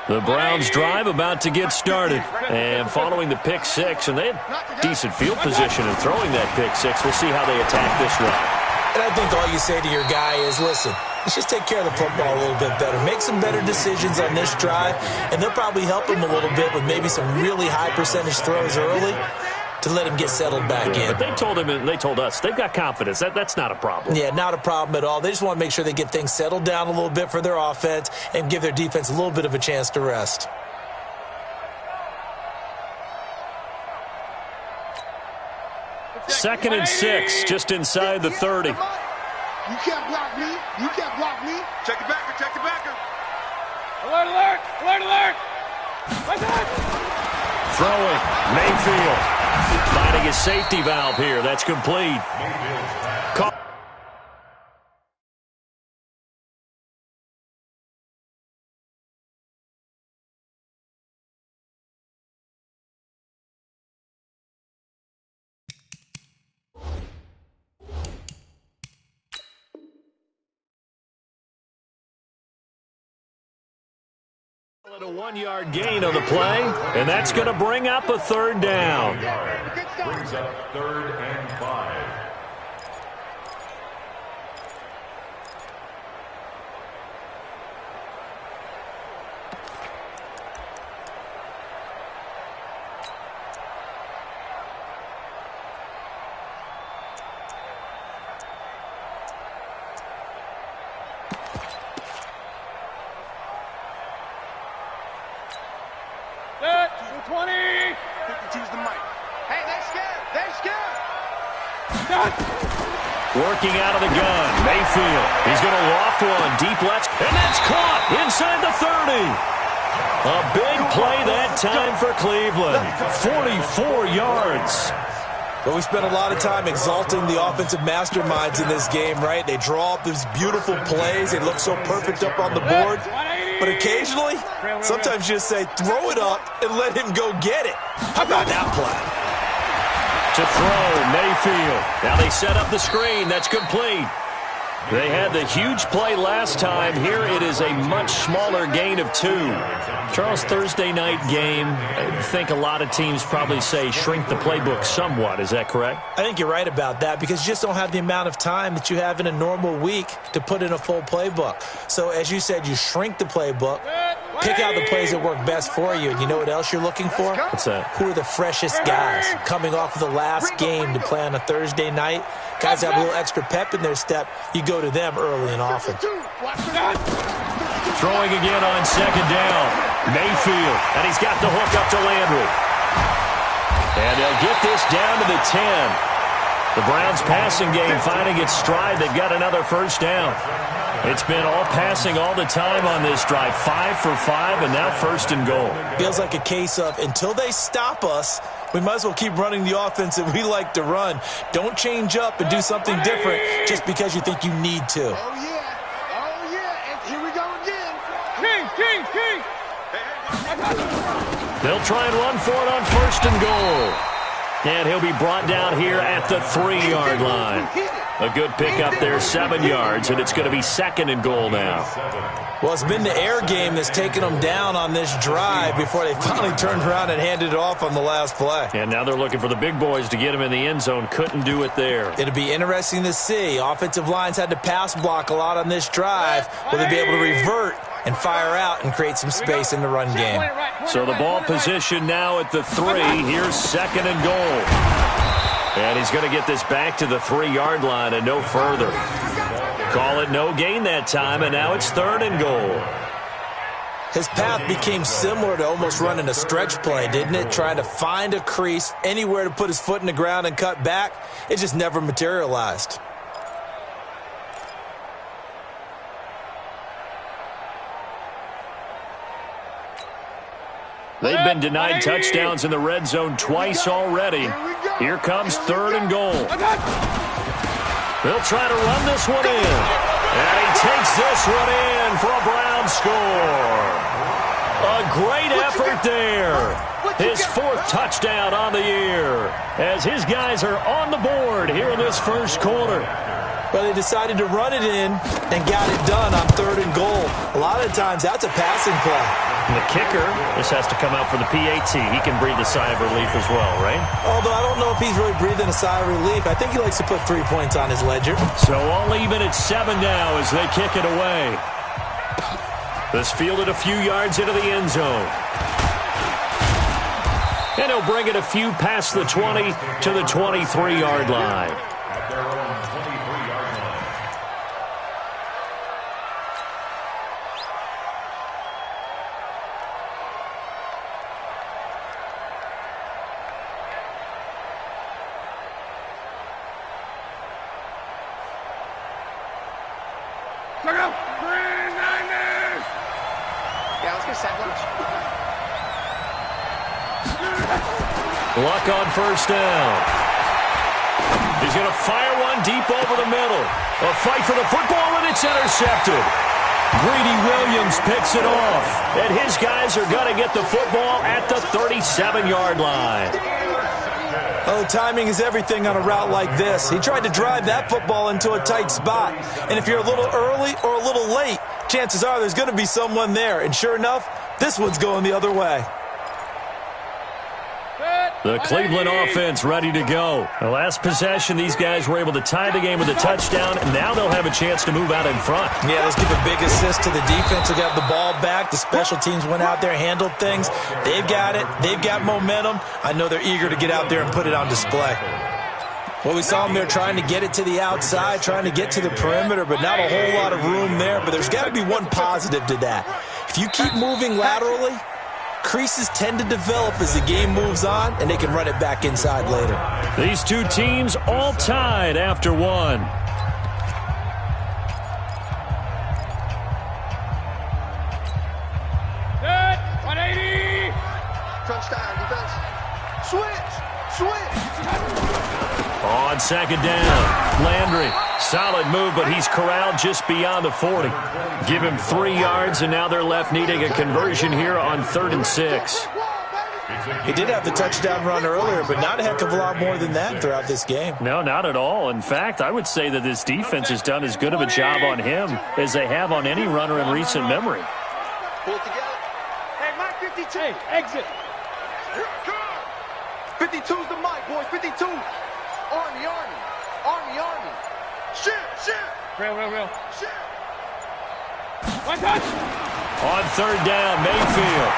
The Browns drive about to get started. And following the pick six, and they had decent field position in throwing that pick six. We'll see how they attack this drive. And I think all you say to your guy is, listen, let's just take care of the football a little bit better. Make some better decisions on this drive, and they'll probably help him a little bit with maybe some really high percentage throws early to let him get settled back in. But they told him, and they told us, they've got confidence. That's not a problem. Yeah, not a problem at all. They just want to make sure they get things settled down a little bit for their offense and give their defense a little bit of a chance to rest. Second and 6, just inside the 30. You can't block me. You can't block me. Check it backer. Check it backer. Alert, alert. Alert, alert. What's that? Throwing. Mayfield. Finding his safety valve here. That's complete. A 1-yard gain on the play, and that's going to bring up a third down. Brings up 3rd and 5. Working out of the gun, Mayfield. He's going to loft one deep left, and that's caught inside the 30. A big play that time for Cleveland. 44 yards. But we spent a lot of time exalting the offensive masterminds in this game, right? They draw up these beautiful plays. They look so perfect up on the board. But occasionally, sometimes you just say, throw it up and let him go get it. How about that play? To throw, Mayfield. Now they set up the screen. That's complete. They had the huge play last time. Here it is a much smaller gain of 2. Charles, Thursday night game, I think a lot of teams probably say shrink the playbook somewhat. Is that correct? I think you're right about that because you just don't have the amount of time that you have in a normal week to put in a full playbook. So as you said, you shrink the playbook, pick out the plays that work best for you. And you know what else you're looking for? What's that? Who are the freshest guys coming off of the last game to play on a Thursday night? Guys have a little extra pep in their step. You go to them early and often. Throwing again on second down. Mayfield, and he's got the hook up to Landry. And they'll get this down to the 10. The Browns passing game finding its stride. They've got another first down. It's been all passing all the time on this drive. 5 for 5, and now 1st and goal. Feels like a case of until they stop us, we might as well keep running the offense that we like to run. Don't change up and do something different just because you think you need to. Oh, yeah. Oh, yeah. And here we go again. King. They'll try and run for it on 1st and goal. And he'll be brought down here at the 3-yard line. A good pickup there, 7 yards, and it's going to be 2nd and goal now. Well, it's been the air game that's taken them down on this drive before they finally turned around and handed it off on the last play. And now they're looking for the big boys to get him in the end zone. Couldn't do it there. It'll be interesting to see. Offensive lines had to pass block a lot on this drive. Will they be able to revert and fire out and create some space in the run game? So the ball position now at the 3. Here's 2nd and goal. And he's going to get this back to the 3-yard line and no further. Call it no gain that time, and now it's 3rd and goal. His path became similar to almost running a stretch play, didn't it? Trying to find a crease, anywhere to put his foot in the ground and cut back. It just never materialized. They've been denied touchdowns in the red zone twice already. Here comes 3rd and goal. They'll try to run this one in. And he takes this one in for a Brown score. A great effort there. His 4th touchdown on the year as his guys are on the board here in this first quarter. But they decided to run it in and got it done on 3rd and goal. A lot of times that's a passing play. And the kicker, this has to come out for the PAT. He can breathe a sigh of relief as well, right? Although I don't know if he's really breathing a sigh of relief. I think he likes to put 3 points on his ledger. So all even at 7 now as they kick it away. This fielded a few yards into the end zone. And he'll bring it a few past the 20 to the 23-yard line. At their own 23-yard line. Look out! 390! Yeah, let's get sandwich. Luck on first down. He's going to fire one deep over the middle. A fight for the football, and it's intercepted. Greedy Williams picks it off. And his guys are going to get the football at the 37-yard line. Oh, timing is everything on a route like this. He tried to drive that football into a tight spot. And if you're a little early or a little late, chances are there's going to be someone there. And sure enough, this one's going the other way. The Cleveland offense ready to go. The last possession, these guys were able to tie the game with a touchdown, and now they'll have a chance to move out in front. Yeah, let's give a big assist to the defense who got the ball back. The special teams went out there, handled things. They've got it. They've got momentum. I know they're eager to get out there and put it on display. Well, we saw them there trying to get it to the outside, trying to get to the perimeter, but not a whole lot of room there. But there's got to be one positive to that. If you keep moving laterally, creases tend to develop as the game moves on, and they can run it back inside later. These two teams all tied after one. Good! 180! Touchdown, defense. Switch! On second down, Landry. Solid move, but he's corralled just beyond the 40. Give him 3 yards, and now they're left needing a conversion here on 3rd and 6. He did have the touchdown run earlier, but not a heck of a lot more than that throughout this game. No, not at all. In fact, I would say that this defense has done as good of a job on him as they have on any runner in recent memory. Pull it together. Hey, Mike 52! Hey, exit! 52's the mic, boys. 52. Army. Shit. Real. Shit. One touch! On 3rd down, Mayfield.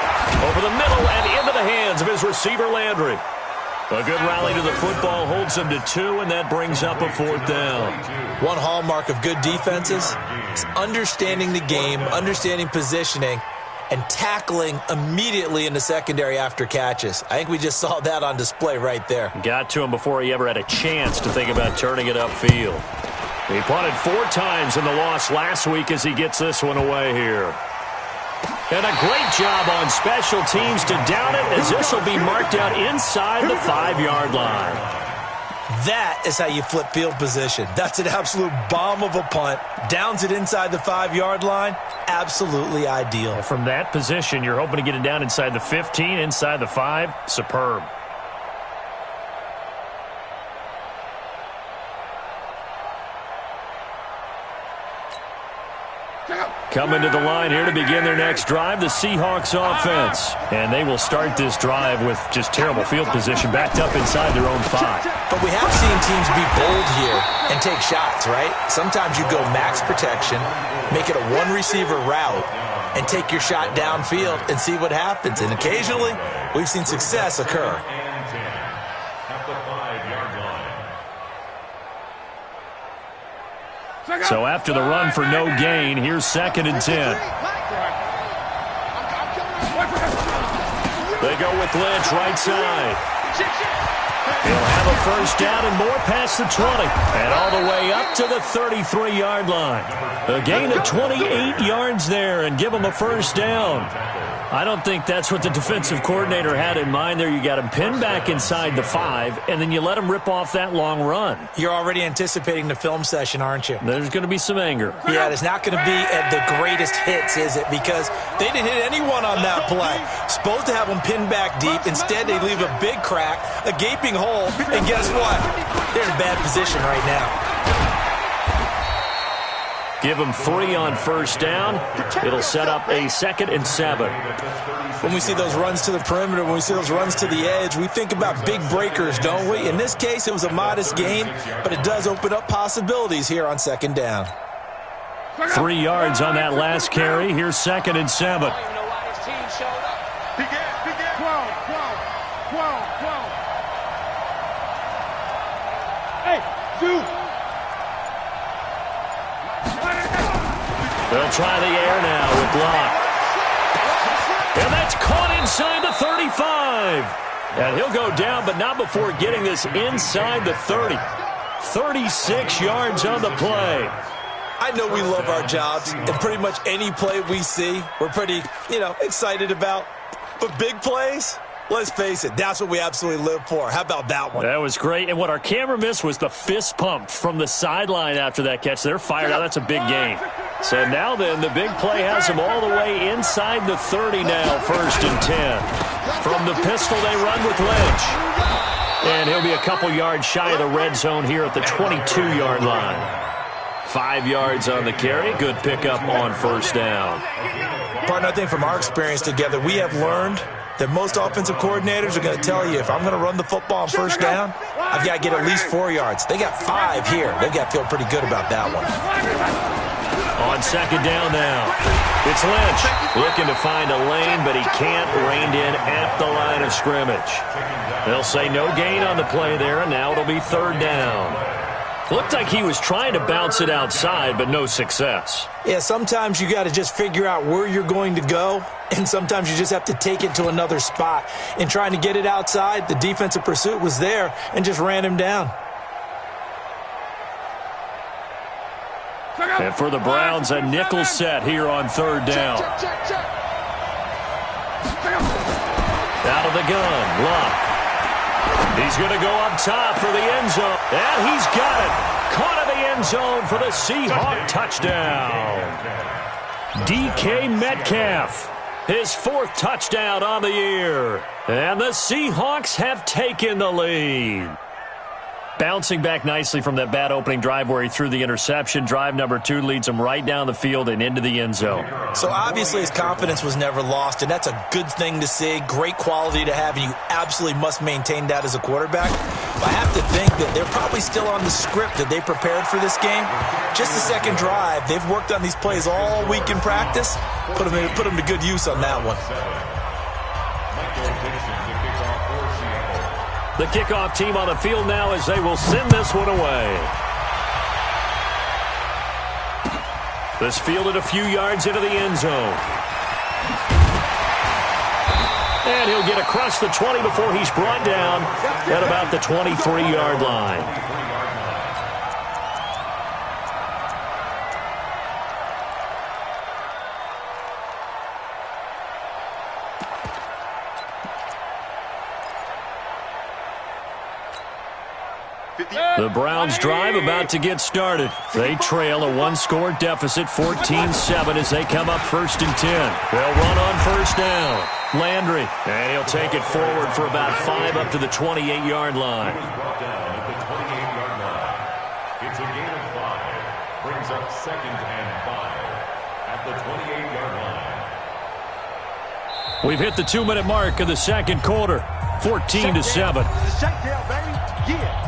Over the middle and into the hands of his receiver, Landry. A good rally to the football holds him to 2, and that brings up a 4th down. One hallmark of good defenses is understanding the game, understanding positioning, and tackling immediately in the secondary after catches. I think we just saw that on display right there. Got to him before he ever had a chance to think about turning it upfield. He punted 4 times in the loss last week as he gets this one away here. And a great job on special teams to down it, as this will be marked out inside the 5-yard line. That is how you flip field position. That's an absolute bomb of a punt. Downs it inside the 5-yard line. Absolutely ideal. From that position, you're hoping to get it down inside the 15, inside the 5. Superb. Coming to the line here to begin their next drive, the Seahawks offense. And they will start this drive with just terrible field position, backed up inside their own 5. But we have seen teams be bold here and take shots, right? Sometimes you go max protection, make it a one-receiver route, and take your shot downfield and see what happens. And occasionally, we've seen success occur. At the 5-yard line. So after the run for no gain, here's 2nd and 10. They go with Lynch right side. He'll have a first down and more past the 20. And all the way up to the 33-yard line. A gain of 28 yards there and give him a first down. I don't think that's what the defensive coordinator had in mind there. You got him pinned back inside the 5, and then you let him rip off that long run. You're already anticipating the film session, aren't you? There's going to be some anger. Yeah, it's not going to be at the greatest hits, is it? Because they didn't hit anyone on that play. Supposed to have them pinned back deep. Instead, they leave a big crack, a gaping hole, and guess what? They're in bad position right now. Give him 3 on first down. It'll set up a 2nd and 7. When we see those runs to the perimeter, when we see those runs to the edge, we think about big breakers, don't we? In this case, it was a modest gain, but it does open up possibilities here on 2nd down. 3 yards on that last carry. Here's 2nd and 7. I don't even know why his team showed up. Big ass, big ass. 12. Hey, shoot. They'll try the air now with Locke. And that's caught inside the 35. And he'll go down, but not before getting this inside the 30. 36 yards on the play. I know we love our jobs, and pretty much any play we see, we're pretty, excited about. But big plays, let's face it, that's what we absolutely live for. How about that one? That was great. And what our camera missed was the fist pump from the sideline after that catch. They're fired out. That's a big gain. So now then, the big play has them all the way inside the 30 now, 1st and 10. From the pistol, they run with Lynch. And he'll be a couple yards shy of the red zone here at the 22-yard line. 5 yards on the carry. Good pickup on first down. Partner, I think from our experience together, we have learned that most offensive coordinators are going to tell you, if I'm going to run the football on first down, I've got to get at least 4 yards. They got 5 here. They've got to feel pretty good about that one. On 2nd down now, it's Lynch looking to find a lane, but he can't. Reined in at the line of scrimmage. They'll say no gain on the play there, and now it'll be 3rd down. Looked like he was trying to bounce it outside, but no success. Yeah, sometimes you got to just figure out where you're going to go, and sometimes you just have to take it to another spot. In trying to get it outside, the defensive pursuit was there and just ran him down. And for the Browns, a nickel set here on 3rd down. Out of the gun, Locke. He's going to go up top for the end zone. And he's got it. Caught in the end zone for the Seahawk touchdown. DK Metcalf, his 4th touchdown on the year. And the Seahawks have taken the lead. Bouncing back nicely from that bad opening drive where he threw the interception. Drive number 2 leads him right down the field and into the end zone. So obviously his confidence was never lost, and that's a good thing to see. Great quality to have, and you absolutely must maintain that as a quarterback. But I have to think that they're probably still on the script that they prepared for this game. Just the 2nd drive. They've worked on these plays all week in practice. Put them to good use on that one. The kickoff team on the field now as they will send this one away. This fielded a few yards into the end zone. And he'll get across the 20 before he's brought down at about the 23-yard line. The Browns drive about to get started. They trail a 1-score deficit, 14-7 as they come up 1st and 10. They'll run on first down. Landry, and he'll take it forward for about 5 up to the 28-yard line. It's a gain of 5. Brings up 2nd and 5 at the 28-yard line. We've hit the 2-minute mark of the 2nd quarter, 14-7. Check down, baby. Yeah.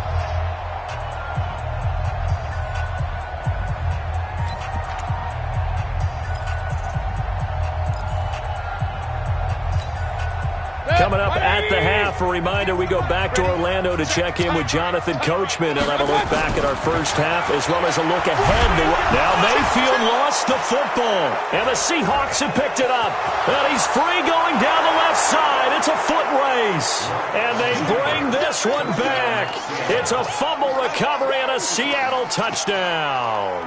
Coming up at the half, a reminder, we go back to Orlando to check in with Jonathan Coachman and have a look back at our first half as well as a look ahead. Now Mayfield lost the football, and the Seahawks have picked it up. And he's free going down the left side. It's a foot race, and they bring this one back. It's a fumble recovery and a Seattle touchdown.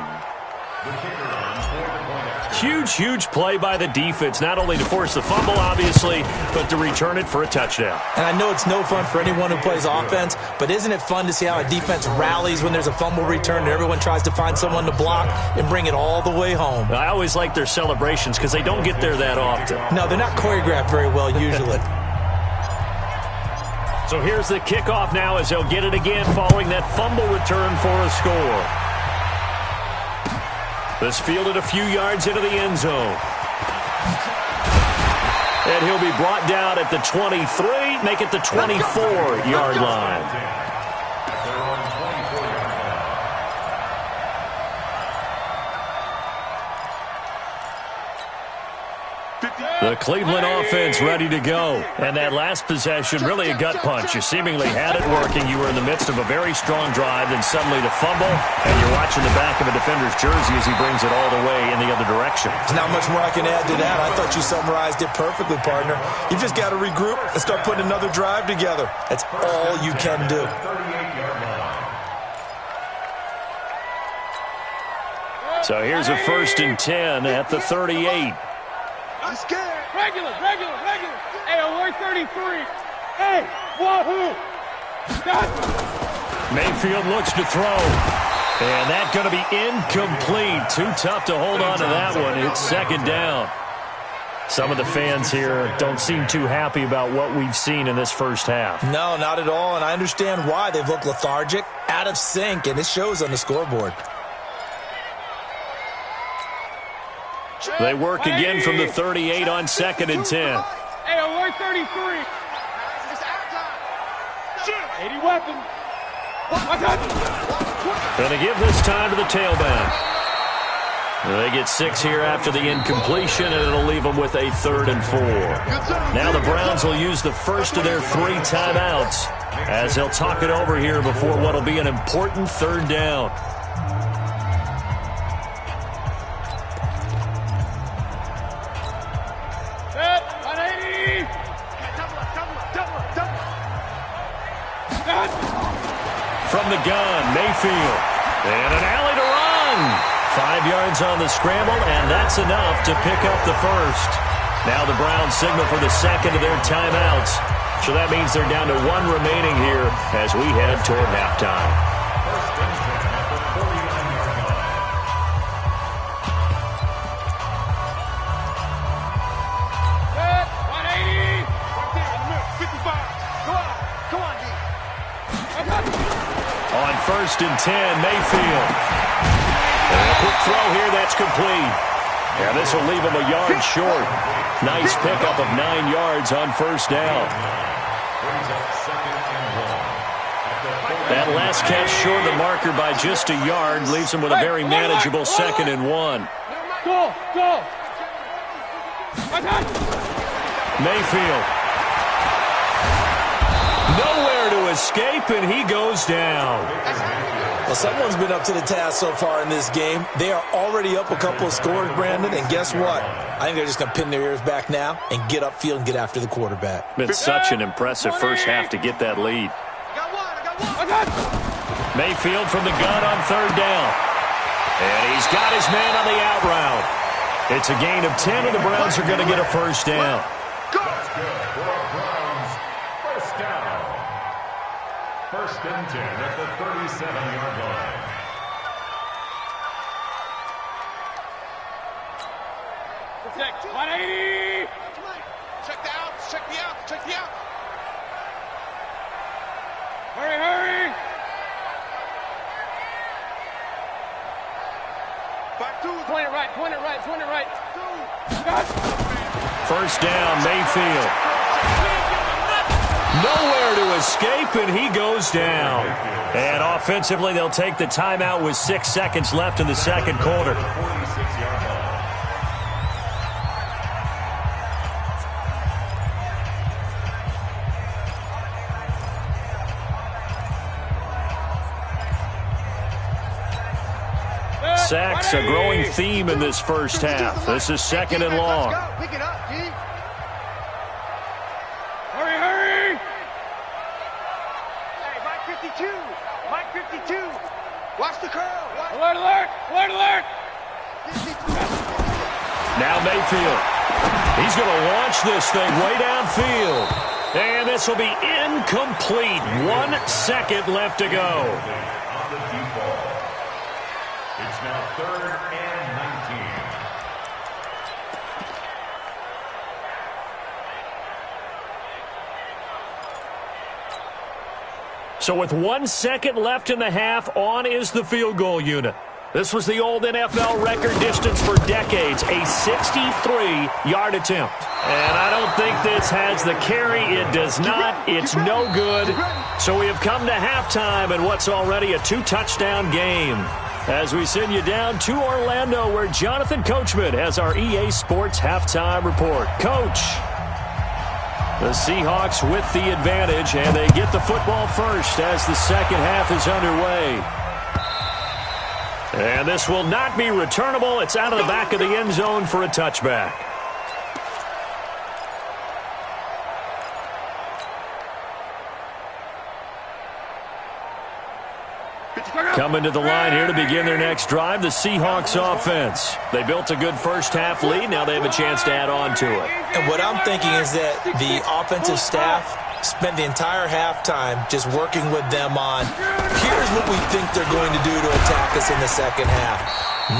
Huge play by the defense, not only to force the fumble, obviously, but to return it for a touchdown. And I know it's no fun for anyone who plays offense, but isn't it fun to see how a defense rallies when there's a fumble return and everyone tries to find someone to block and bring it all the way home? I always like their celebrations because they don't get there that often. No, they're not choreographed very well usually. So here's the kickoff now as they'll get it again following that fumble return for a score. This fielded a few yards into the end zone. And he'll be brought down at the 23, make it the 24-yard line. The Cleveland offense ready to go. And that last possession, really a gut punch. You seemingly had it working. You were in the midst of a very strong drive, then suddenly the fumble, and you're watching the back of a defender's jersey as he brings it all the way in the other direction. There's not much more I can add to that. I thought you summarized it perfectly, partner. You've just got to regroup and start putting another drive together. That's all you can do. So here's a 1st and 10 at the 38. I'm scared. Regular. Hey, alert 33. Hey, wahoo. Mayfield looks to throw. And that's going to be incomplete. Too tough to hold on to that one. It's 2nd down. Some of the fans here don't seem too happy about what we've seen in this first half. No, not at all, and I understand why. They've looked lethargic, out of sync, and it shows on the scoreboard. They work again from the 38 on 2nd and 10. Hey, alert 33. 80 weapons. Going to give this time to the tailback. They get 6 here after the incompletion, and it'll leave them with a 3rd and 4. Now the Browns will use the first of their 3 timeouts as they'll talk it over here before what will be an important 3rd down. From the gun, Mayfield. And an alley to run. 5 yards on the scramble, and that's enough to pick up the first. Now the Browns signal for the 2nd of their timeouts. So that means they're down to 1 remaining here as we head toward halftime. On 1st and 10, Mayfield. And a quick throw here, that's complete. And this will leave him a yard short. Nice pickup of 9 yards on 1st down. That last catch short of the marker by just a yard leaves him with a very manageable 2nd and 1. Go. Mayfield. Nowhere to escape, and he goes down. Well, someone's been up to the task so far in this game. They are already up a couple of scores, Brandon, and guess what? I think they're just going to pin their ears back now and get upfield and get after the quarterback. Been such an impressive first half to get that lead. Mayfield from the gun on 3rd down. And he's got his man on the out route. It's a gain of 10, and the Browns are going to get a 1st down. First and 10 at the 37-yard line. Protect. 180. Check the outs. Check the outs. Hurry. Back 2. Point it right. 1st down, Mayfield. Nowhere to escape, and he goes down. And offensively, they'll take the timeout with 6 seconds left in the 2nd quarter. Sacks, a growing theme in this first half. This is 2nd and long. Pick it up, G. Hurry. Hey, Mike 52. Watch the curl. Alert. Now Mayfield. He's going to launch this thing way downfield. And this will be incomplete. 1 second left to go. It's now 3rd and 19. So with 1 second left in the half, on is the field goal unit. This was the old NFL record distance for decades, a 63-yard attempt. And I don't think this has the carry. It does not. It's no good. So we have come to halftime in what's already a 2-touchdown game. As we send you down to Orlando, where Jonathan Coachman has our EA Sports halftime report. Coach. The Seahawks with the advantage, and they get the football first as the second half is underway. And this will not be returnable. It's out of the back of the end zone for a touchback. Coming to the line here to begin their next drive, the Seahawks offense. They built a good first-half lead. Now they have a chance to add on to it. And what I'm thinking is that the offensive staff spent the entire halftime just working with them on, here's what we think they're going to do to attack us in the second half.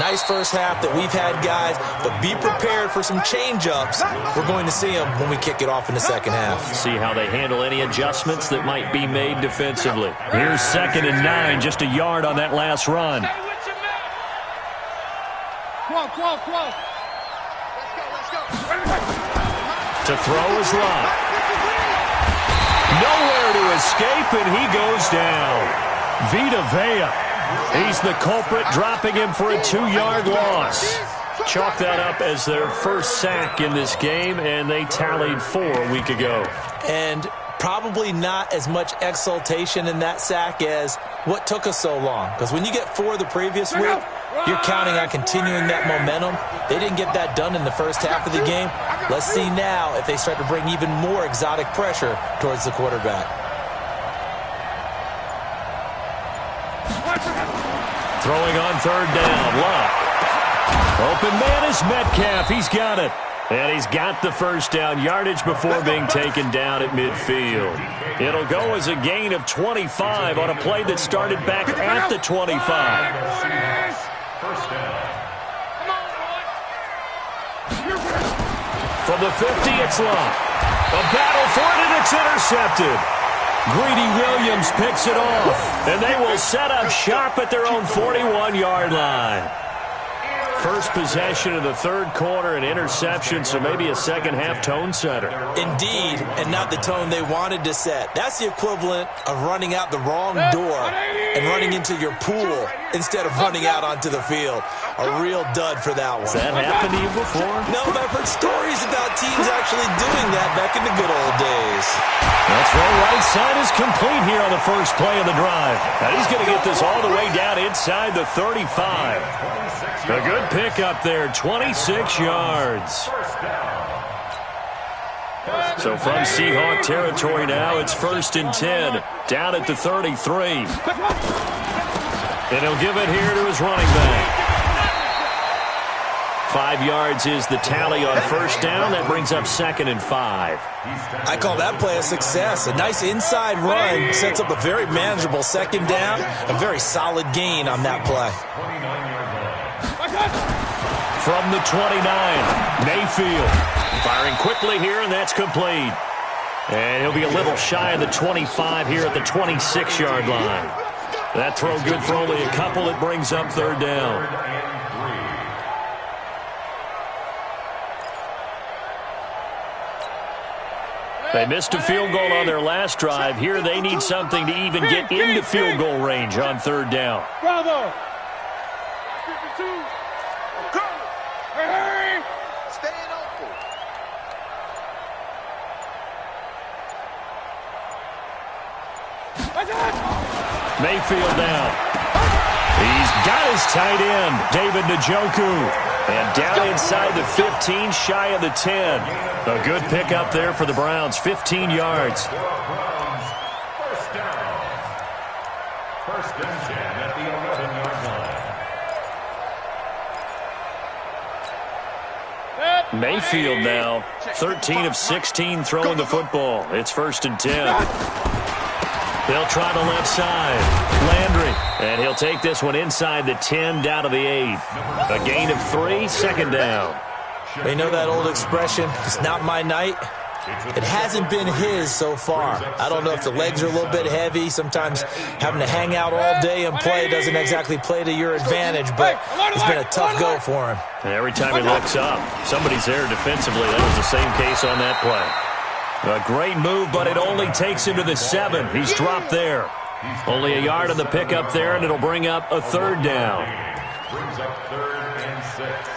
Nice first half that we've had, guys, but be prepared for some change-ups. We're going to see them when we kick it off in the second half. See how they handle any adjustments that might be made defensively. Here's 2nd and 9, just a yard on that last run. To throw is Locke. Nowhere to escape, and he goes down. Vita Vea. He's the culprit, dropping him for a 2-yard loss. Chalk that up as their first sack in this game, and they tallied 4 a week ago. And probably not as much exultation in that sack as what took us so long. Because when you get 4 the previous week, you're counting on continuing that momentum. They didn't get that done in the first half of the game. Let's see now if they start to bring even more exotic pressure towards the quarterback. Throwing on 3rd down, Locke. Open man is Metcalf. He's got it. And he's got the first down yardage before being taken down at midfield. It'll go as a gain of 25 on a play that started back at the 25. First down. From the 50, it's Locke. A battle for it, and it's intercepted. Greedy Williams picks it off, and they will set up shop at their own 41-yard line. First possession of the 3rd quarter, an interception, so maybe a second-half tone setter. Indeed, and not the tone they wanted to set. That's the equivalent of running out the wrong door and running into your pool instead of running out onto the field. A real dud for that one. Has that happened to you before? No, but I've heard stories about teams actually doing that back in the good old days. That's right. Right side is complete here on the first play of the drive. Now he's going to get this all the way down inside the 35. A good pickup there, 26 yards. So from Seahawk territory now, it's 1st and 10, down at the 33. And he'll give it here to his running back. 5 yards is the tally on first down. That brings up 2nd and 5. I call that play a success. A nice inside run sets up a very manageable 2nd down. A very solid gain on that play. From the 29, Mayfield firing quickly here, and that's complete. And he'll be a little shy of the 25 here at the 26-yard line. That throw good for only a couple. It brings up 3rd down. They missed a field goal on their last drive. Here they need something to even get into field goal range on 3rd down. Bravo! 52. Hurry! Staying open. Mayfield down. He's got his tight end, David Njoku. And down inside the 15, shy of the 10. A good pickup there for the Browns, 15 yards. First down. 1st and 10 at the 11-yard line. Mayfield now, 13 of 16 throwing the football. It's 1st and 10. They'll try the left side. Landry. And he'll take this one inside the 10, down to the 8. A gain of 3, 2nd down. They know that old expression, it's not my night. It hasn't been his so far. I don't know if the legs are a little bit heavy. Sometimes having to hang out all day and play doesn't exactly play to your advantage, but it's been a tough go for him. And every time he looks up, somebody's there defensively. That was the same case on that play. A great move, but it only takes him to the 7. He's dropped there. Only a yard on the pickup there, and it'll bring up a 3rd down. Brings up 3rd and 6.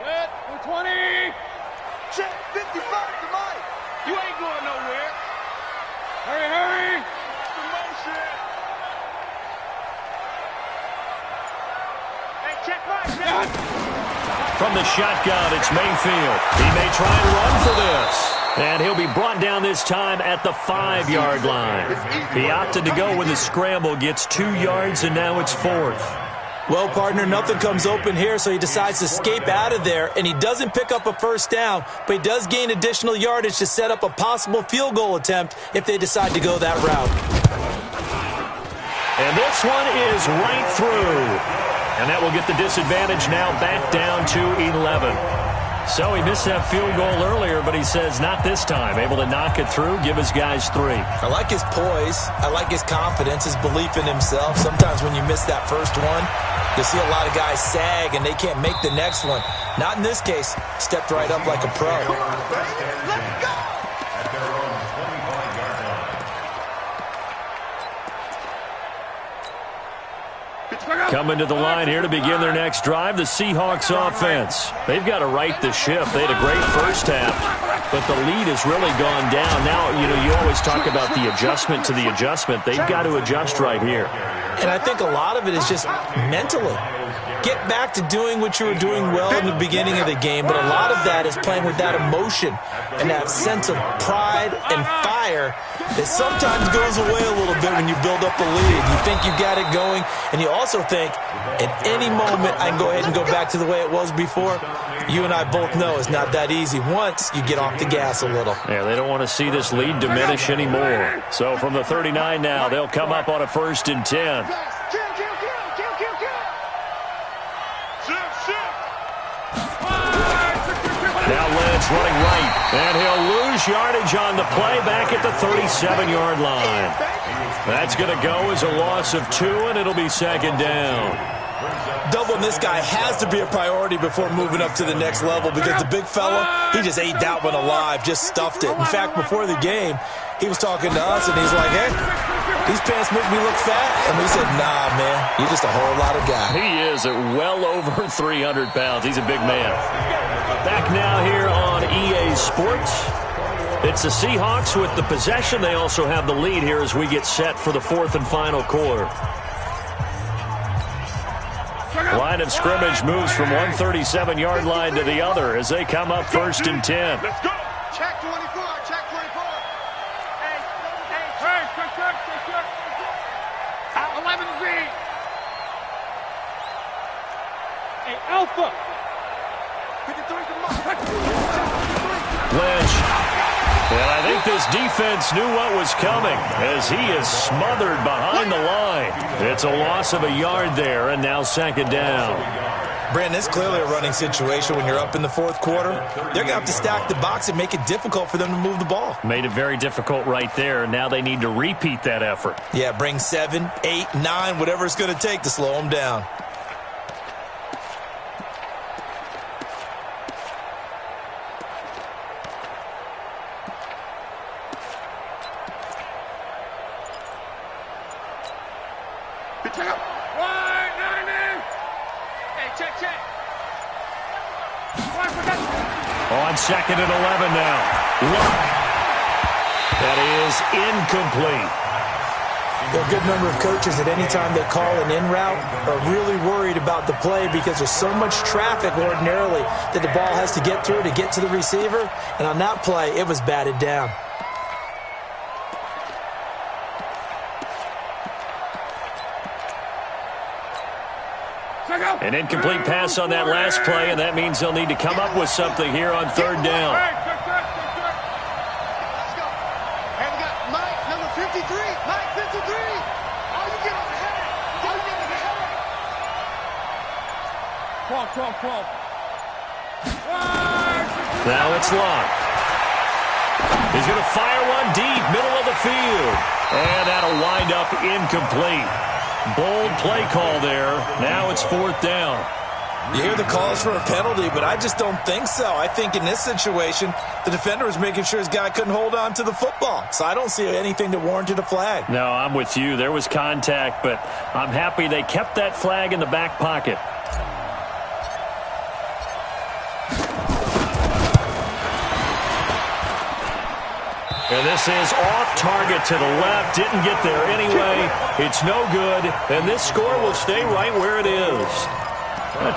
Set, 20. Check 55 to Mike. You ain't going nowhere. Hurry, hurry. Promotion. Hey, check Mike. From the shotgun, it's Mayfield. He may try and run for this. And he'll be brought down this time at the 5-yard line. He opted to go with a scramble, gets 2 yards, and now it's 4th. Well, partner, nothing comes open here, so he decides to escape out of there, and he doesn't pick up a 1st down, but he does gain additional yardage to set up a possible field goal attempt if they decide to go that route. And this one is right through. And that will get the disadvantage now back down to 11. So he missed that field goal earlier, but he says not this time. Able to knock it through, give his guys 3. I like his poise. I like his confidence, his belief in himself. Sometimes when you miss that first one, you'll see a lot of guys sag and they can't make the next one. Not in this case. Stepped right up like a pro. Come on, baby. Let's go. At their own 25-yard line. Coming to the line here to begin their next drive, the Seahawks offense. They've got to right the ship. They had a great first half, but the lead has really gone down. Now, you always talk about the adjustment to the adjustment. They've got to adjust right here. And I think a lot of it is just mentally. Get back to doing what you were doing well in the beginning of the game, but a lot of that is playing with that emotion and that sense of pride and fire that sometimes goes away a little bit when you build up a lead. You think you got it going, and you also think at any moment I can go ahead and go back to the way it was before. You and I both know it's not that easy once you get off the gas a little. Yeah, they don't want to see this lead diminish anymore. So from the 39 now, they'll come up on a 1st and 10. Now Lynch running right, and he'll lose yardage on the play back at the 37-yard line. That's going to go as a loss of 2, and it'll be 2nd down. Doubling this guy has to be a priority before moving up to the next level because the big fella, he just ate that one alive, just stuffed it. In fact, before the game, he was talking to us, and he's like, hey, these pants make me look fat. And we said, nah, man, you're just a whole lot of guy. He is at well over 300 pounds. He's a big man. Back now here on EA Sports. It's the Seahawks with the possession. They also have the lead here as we get set for the 4th and final quarter. Line of scrimmage moves from one 37-yard line to the other as they come up 1st and 10. Let's go. Check 24. Check 24. Hey, check. 11Z. Hey, Alpha. Lynch. And I think this defense knew what was coming as he is smothered behind the line. It's a loss of a yard there, and now 2nd down. Brandon, it's clearly a running situation when you're up in the 4th quarter. They're going to have to stack the box and make it difficult for them to move the ball. Made it very difficult right there. Now they need to repeat that effort. Yeah, bring 7, 8, 9, whatever it's going to take to slow them down. On 2nd and 11 now. Luck. That is incomplete. There are a good number of coaches at any time they call an in route are really worried about the play because there's so much traffic ordinarily that the ball has to get through to get to the receiver. And on that play, it was batted down. An incomplete pass on that last play, and that means they'll need to come up with something here on 3rd down. Let's go. And we got Mike, number 53. Mike, 53. Now it's Locke. He's going to fire one deep, middle of the field. And that'll wind up incomplete. Bold play call there. Now it's 4th down. You hear the calls for a penalty, but I just don't think so. I think in this situation, the defender was making sure his guy couldn't hold on to the football. So I don't see anything that warranted a flag. No, I'm with you. There was contact, but I'm happy they kept that flag in the back pocket. And this is off target to the left. Didn't get there anyway. It's no good. And this score will stay right where it is.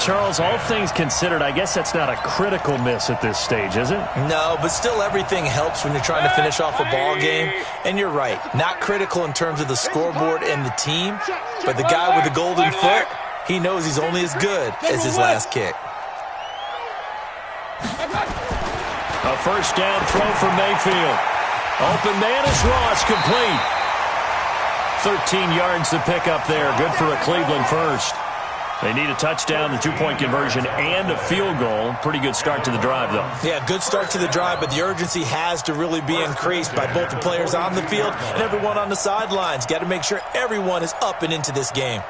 Charles, all things considered, I guess that's not a critical miss at this stage, is it? No, but still everything helps when you're trying to finish off a ball game. And you're right, not critical in terms of the scoreboard and the team, but the guy with the golden foot, he knows he's only as good as his last kick. A first down throw for Mayfield. Open man is Ross, complete. 13 yards to pick up there. Good for a Cleveland first. They need a touchdown, the two-point conversion, and a field goal. Pretty good start to the drive, though. Yeah, good start to the drive, but the urgency has to really be increased by both the players on the field and everyone on the sidelines. Got to make sure everyone is up and into this game.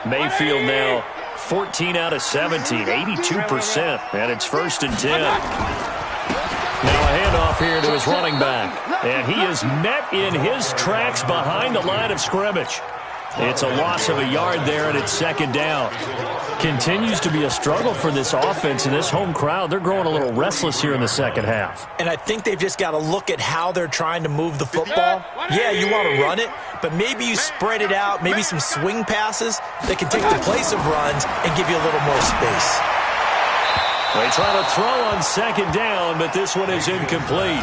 Mayfield now 14 out of 17, 82%, and it's 1st and 10. Now a handoff here to his running back, and he is met in his tracks behind the line of scrimmage. It's a loss of a yard there, and it's 2nd down. Continues to be a struggle for this offense and this home crowd. They're growing a little restless here in the second half. And I think they've just got to look at how they're trying to move the football. Yeah, you want to run it, but maybe you spread it out, maybe some swing passes that can take the place of runs and give you a little more space. They try to throw on 2nd down, but this one is incomplete.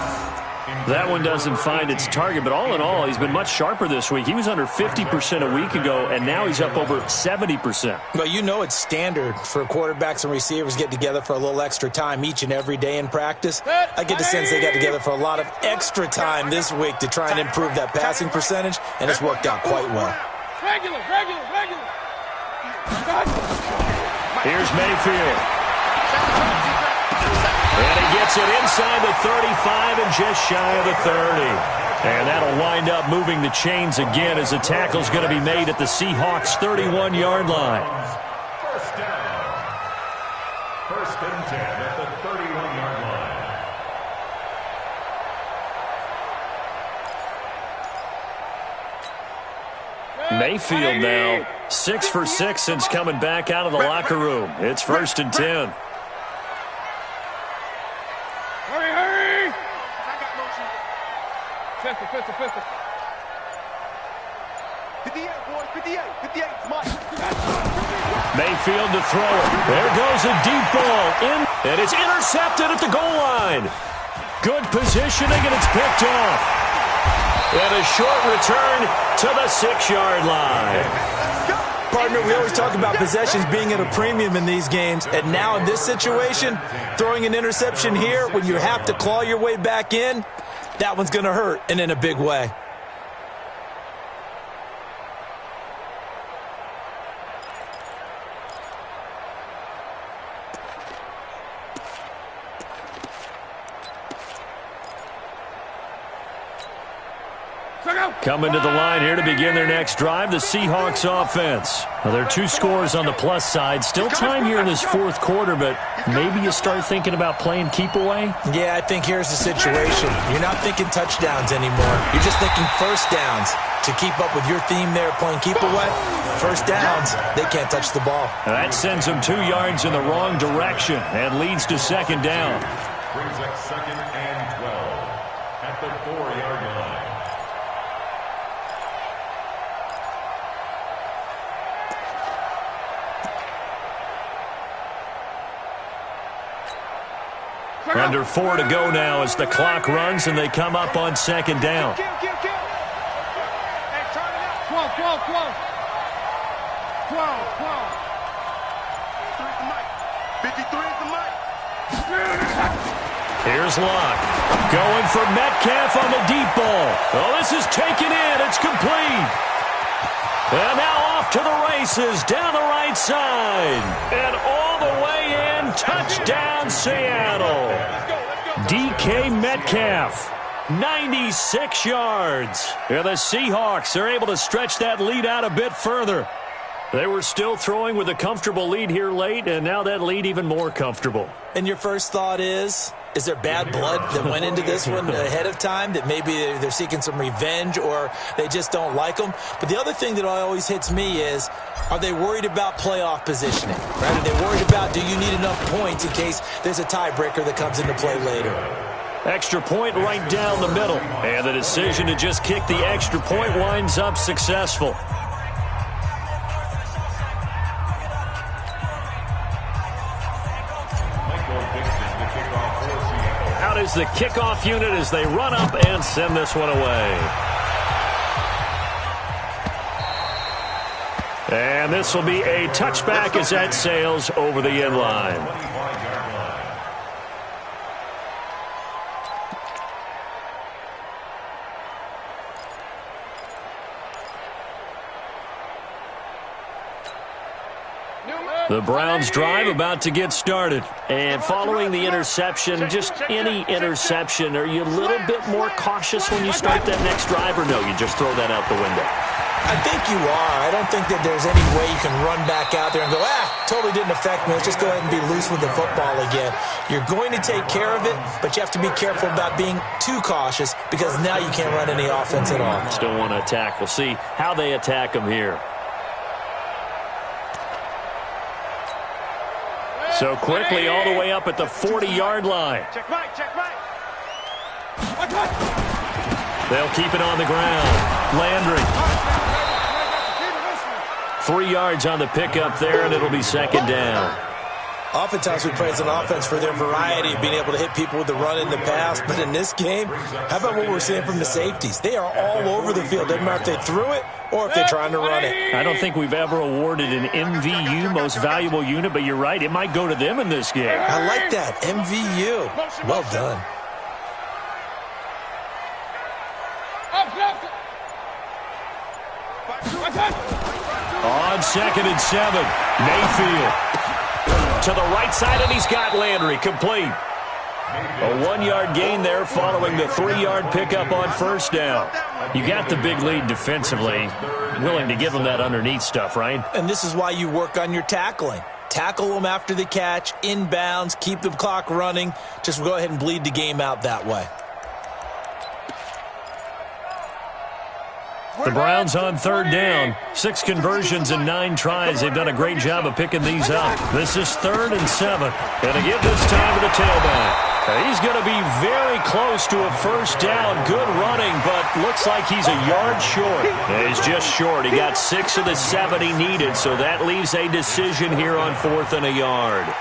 That one doesn't find its target, but all in all, he's been much sharper this week. He was under 50% a week ago, and now he's up over 70%. Well, you know it's standard for quarterbacks and receivers get together for a little extra time each and every day in practice. I get the sense they got together for a lot of extra time this week to try and improve that passing percentage, and it's worked out quite well. Regular. Here's Mayfield. And he gets it inside the 35 and just shy of the 30. And that'll wind up moving the chains again as the tackle's going to be made at the Seahawks' 31-yard line. First down. 1st and 10 at the 31-yard line. Mayfield now 6 for 6 since coming back out of the locker room. It's 1st and 10. Pistol. 58, boys, 58, Mike. Mayfield to throw it. There goes a deep ball in, and it's intercepted at the goal line. Good positioning, and it's picked off. And a short return to the 6-yard line. Partner, we always talk about possessions being at a premium in these games, and now in this situation, throwing an interception here when you have to claw your way back in, that one's going to hurt, and in a big way. Coming to the line here to begin their next drive, the Seahawks offense. Well, there are 2 scores on the plus side. Still time here in this 4th quarter, but maybe you start thinking about playing keep away? Yeah, I think here's the situation. You're not thinking touchdowns anymore. You're just thinking first downs. To keep up with your theme there, playing keep away, first downs, they can't touch the ball. Now that sends them 2 yards in the wrong direction and leads to 2nd down. Brings up 2nd and 12 at the 4-yard line. Under 4 to go now as the clock runs and they come up on 2nd down. Hey, turn it up. 12. 53 is the mic. Here's Locke. Going for Metcalf on the deep ball. Oh, this is taken in. It's complete. And now off to the races down the right side. And all the way in, touchdown Seattle. DK Metcalf, 96 yards. And the Seahawks are able to stretch that lead out a bit further. They were still throwing with a comfortable lead here late, and now that lead even more comfortable. And your first thought is there bad blood that went into this one ahead of time, that maybe they're seeking some revenge or they just don't like them? But the other thing that always hits me is, are they worried about playoff positioning? Right? Are they worried about, do you need enough points in case there's a tiebreaker that comes into play later? Extra point right down the middle. And the decision to just kick the extra point winds up successful. Out is the kickoff unit as they run up and send this one away. And this will be a touchback as that sails over the end line. The Browns drive about to get started. And following the interception, just any interception, are you a little bit more cautious when you start that next drive, or no, you just throw that out the window? I think you are. I don't think that there's any way you can run back out there and go, totally didn't affect me. Let's just go ahead and be loose with the football again. You're going to take care of it, but you have to be careful about being too cautious because now you can't run any offense at all. Still want to attack. We'll see how they attack them here. So quickly all the way up at the 40-yard line. Check right, check right. They'll keep it on the ground. Landry. 3 yards on the pickup there, and it'll be second down. Oftentimes we praise an offense for their variety of being able to hit people with the run in the pass. But in this game, how about what we're seeing from the safeties? They are all over the field. Doesn't matter if they threw it or if they're trying to run it. I don't think we've ever awarded an MVU, most valuable unit, but you're right. It might go to them in this game. I like that. MVU. Well done. On 2nd and 7, Mayfield. To the right side, and he's got Landry complete. A 1-yard gain there following the 3-yard pickup on first down. You got the big lead defensively. Willing to give them that underneath stuff, right? And this is why you work on your tackling. Tackle them after the catch, inbounds, keep the clock running. Just go ahead and bleed the game out that way. The Browns on 3rd down. 6 conversions and 9 tries. They've done a great job of picking these up. This is 3rd and 7. And again this time to the tailback. He's going to be very close to a first down. Good running, but looks like he's a yard short. He's just short. He got 6 of the 7 he needed, so that leaves a decision here on 4th and a yard.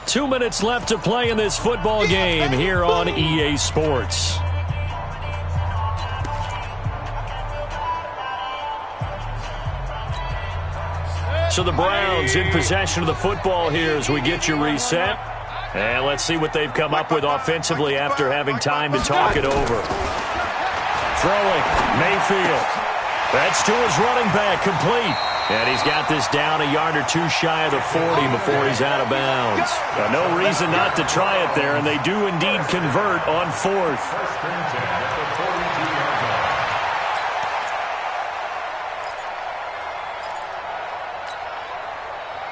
2 minutes left to play in this football game here on EA Sports. So the Browns in possession of the football here as we get you reset. And let's see what they've come up with offensively after having time to talk it over. Throwing, Mayfield. That's to his running back, complete. And he's got this down a yard or 2 shy of the 40 before he's out of bounds. No reason not to try it there, and they do indeed convert on 4th.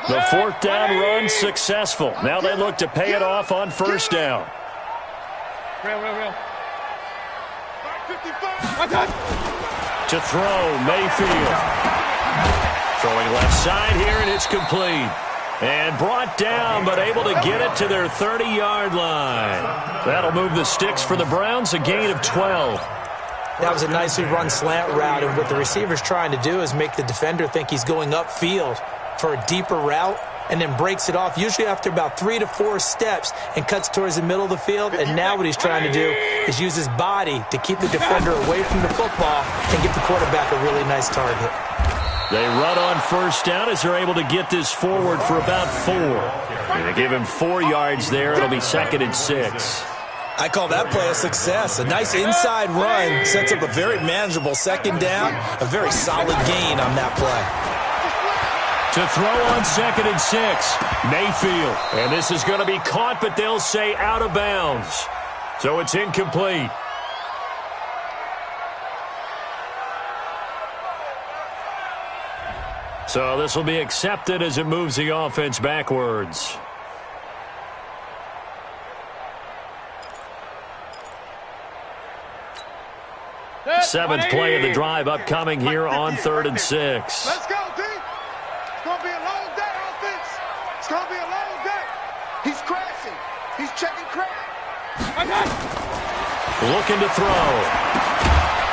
The 4th down run successful. Now they look to pay it off on first down. Real. To throw, Mayfield. Throwing left side here, and it's complete. And brought down, but able to get it to their 30-yard line. That'll move the sticks for the Browns, a gain of 12. That was a nicely run slant route, and what the receiver's trying to do is make the defender think he's going upfield for a deeper route, and then breaks it off, usually after about 3 to 4 steps, and cuts towards the middle of the field. And now what he's trying to do is use his body to keep the defender away from the football and give the quarterback a really nice target. They run on first down as they're able to get this forward for about 4. And they give him 4 yards there. It'll be 2nd and 6. I call that play a success. A nice inside run sets up a very manageable second down, a very solid gain on that play. To throw on 2nd and 6, Mayfield. And this is going to be caught, but they'll say out of bounds. So it's incomplete. So this will be accepted as it moves the offense backwards. Seventh play of the drive upcoming here on 3rd and 6. Let's go, D. It's going to be a long day, offense. It's going to be a long day. He's crashing. He's checking crash. Looking to throw.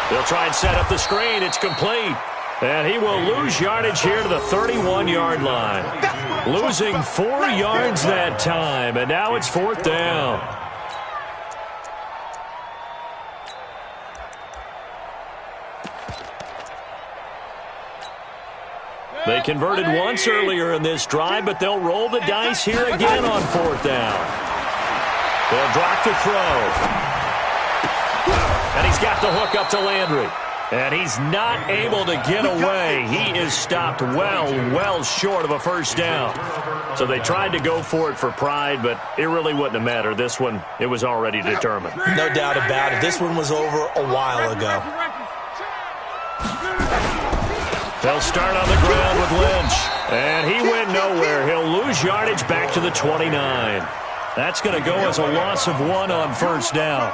They'll try and set up the screen. It's complete. And he will lose yardage here to the 31-yard line. Losing 4 yards that time, and now it's 4th down. They converted once earlier in this drive, but they'll roll the dice here again on 4th down. They'll drop to throw. And he's got the hook up to Landry. And he's not able to get away. He is stopped well short of a first down. So they tried to go for it for pride, but it really wouldn't have mattered. This one, it was already determined. No doubt about it. This one was over a while ago. They'll start on the ground with Lynch. And he went nowhere. He'll lose yardage back to the 29. That's going to go as a loss of 1 on first down.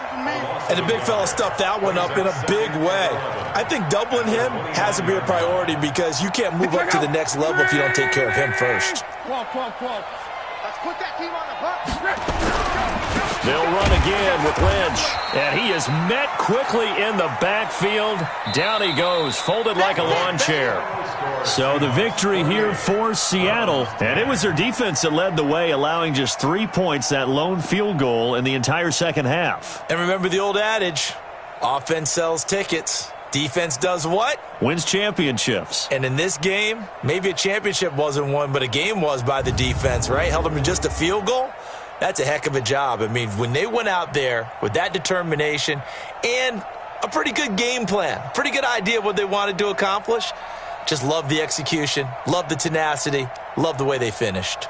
And the big fella stuffed that one up in a big way. I think doubling him has to be a priority because you can't move up to the next level if you don't take care of him first. Let's put that team on the bus. They'll run again with Lynch. And he is met quickly in the backfield. Down he goes, folded like a lawn chair. So the victory here for Seattle. And it was their defense that led the way, allowing just 3 points, that lone field goal in the entire second half. And remember the old adage, offense sells tickets. Defense does what? Wins championships. And in this game, maybe a championship wasn't won, but a game was by the defense, right? Held them to just a field goal. That's a heck of a job. I mean, when they went out there with that determination and a pretty good game plan, pretty good idea of what they wanted to accomplish, just love the execution, love the tenacity, love the way they finished.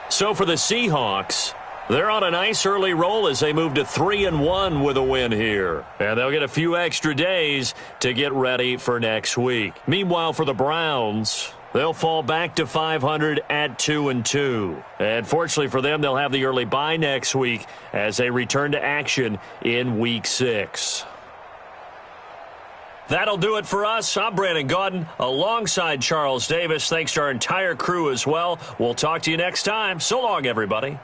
So for the Seahawks, they're on a nice early roll as they move to 3-1 with a win here. And they'll get a few extra days to get ready for next week. Meanwhile, for the Browns, they'll fall back to 500 at 2-2. And fortunately for them, they'll have the early bye next week as they return to action in Week 6. That'll do it for us. I'm Brandon Gaudin alongside Charles Davis. Thanks to our entire crew as well. We'll talk to you next time. So long, everybody.